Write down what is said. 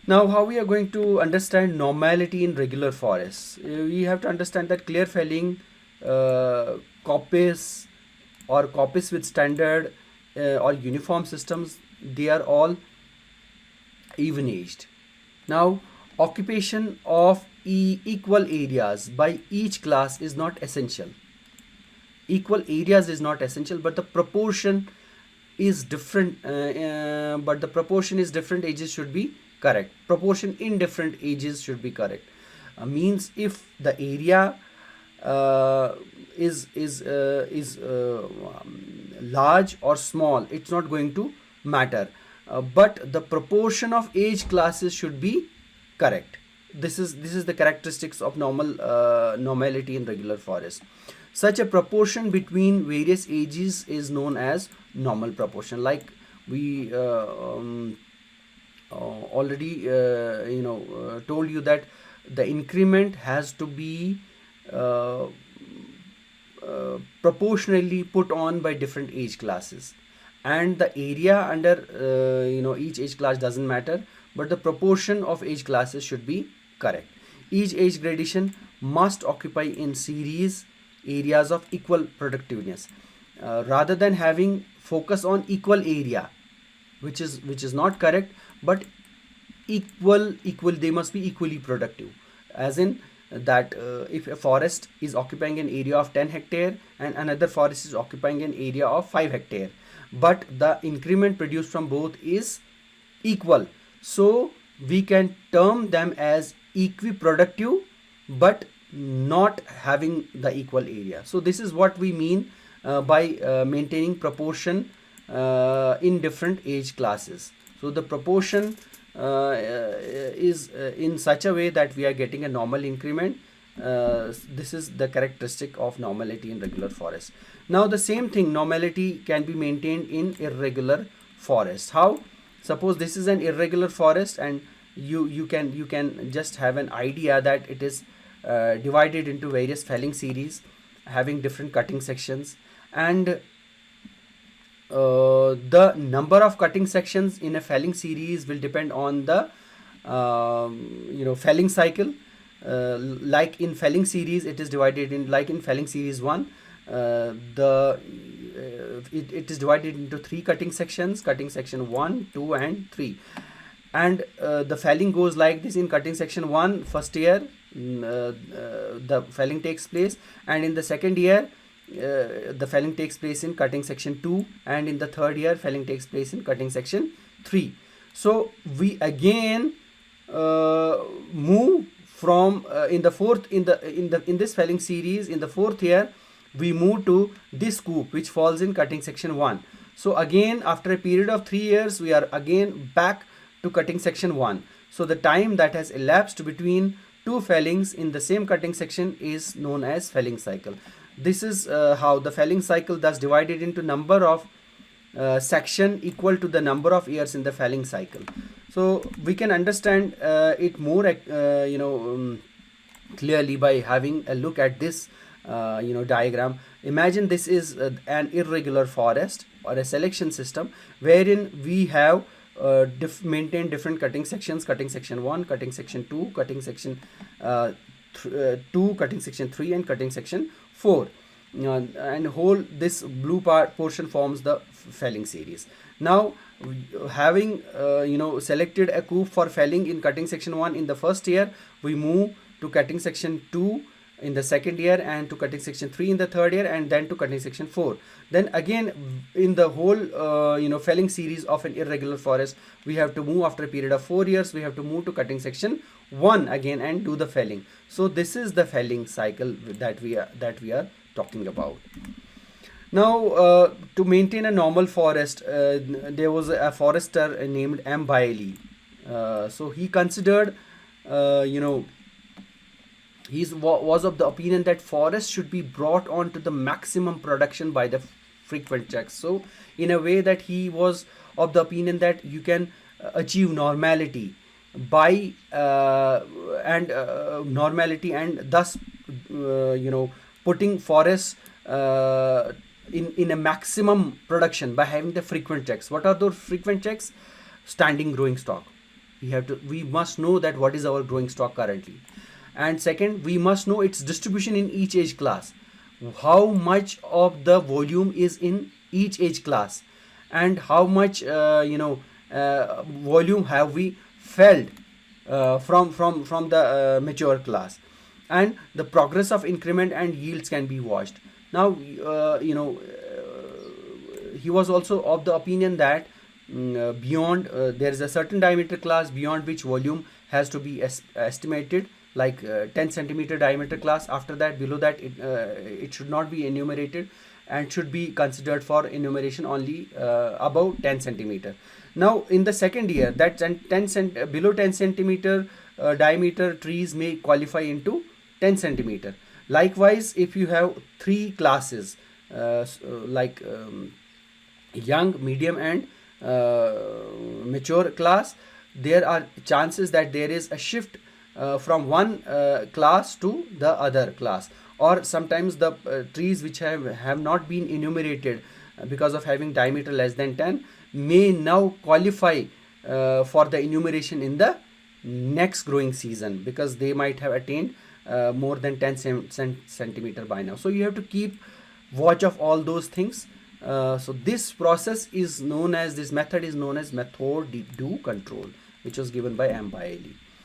Now, how we are going to understand normality in regular forests? We have to understand that clear felling, uh, coppice or coppice with standard or uniform systems, they are all even aged. Now, occupation of equal areas by each class is not essential. Equal areas is not essential, but the proportion is different. But the proportion is different ages should be correct. Proportion in different ages should be correct. Means if the area uh, is large or small, it's not going to matter. But the proportion of age classes should be correct. This is the characteristics of normality in regular forest. Such a proportion between various ages is known as normal proportion. Like we already told you that the increment has to be uh, proportionally put on by different age classes, and the area under each age class doesn't matter, but the proportion of age classes should be correct. Each age gradation must occupy in series areas of equal productiveness, rather than having focus on equal area, which is not correct, but equal they must be equally productive. As in that if a forest is occupying an area of 10 hectare and another forest is occupying an area of 5 hectare, but the increment produced from both is equal, so we can term them as equiproductive, but not having the equal area. So this is what we mean by maintaining proportion in different age classes. So the proportion is in such a way that we are getting a normal increment. This is the characteristic of normality in regular forest. Now the same thing, normality can be maintained in irregular forest. How? Suppose this is an irregular forest, and you can just have an idea that it is divided into various felling series having different cutting sections, and the number of cutting sections in a felling series will depend on the felling cycle. Like in felling series, it is divided in, like in felling series 1, the it is divided into 3 cutting sections: cutting section 1, 2 and 3. And the felling goes like this: in cutting section 1, first year the felling takes place, and in the second year the felling takes place in cutting section 2, and in the third year felling takes place in cutting section 3. So we again move from in the fourth in this felling series, in the fourth year we move to this scoop which falls in cutting section 1. So again, after a period of 3 years, we are again back to cutting section 1. So the time that has elapsed between two fellings in the same cutting section is known as felling cycle. This is how the felling cycle, thus divided into number of section equal to the number of years in the felling cycle. So we can understand it more clearly by having a look at this diagram. Imagine this is an irregular forest or a selection system wherein we have maintained different cutting sections: cutting section 1, cutting section 2, cutting section 2, cutting section 3 and cutting section 4. And whole this blue portion forms the felling series. Now having selected a coop for felling in cutting section 1 in the first year, we move to cutting section 2 in the second year, and to cutting section 3 in the third year, and then to cutting section 4. Then again in the whole felling series of an irregular forest, we have to move after a period of 4 years, we have to move to cutting section 1 again and do the felling. So this is the felling cycle that we are talking about. Now to maintain a normal forest, there was a forester named M. Bailey. So he considered he was of the opinion that forests should be brought on to the maximum production by the frequent checks. So in a way that he was of the opinion that you can achieve normality by normality, and thus putting forests in a maximum production by having the frequent checks. What are those frequent checks? Standing growing stock. We must know that what is our growing stock currently. And second, we must know its distribution in each age class. How much of the volume is in each age class, and how much volume have we felt from the mature class, and the progress of increment and yields can be watched. Now, he was also of the opinion that beyond there is a certain diameter class beyond which volume has to be estimated, like 10 centimeter diameter class. After that, below that, it should not be enumerated and should be considered for enumeration only above 10 centimeter. Now, in the second year, that below 10 centimeter diameter trees may qualify into 10 centimeter. Likewise, if you have three classes, like young, medium, and mature class, there are chances that there is a shift from one class to the other class, or sometimes the trees which have not been enumerated because of having diameter less than 10 may now qualify for the enumeration in the next growing season, because they might have attained more than 10 centimeter by now. So you have to keep watch of all those things. So this method is known as method de Duc control, which was given by M. Bailey.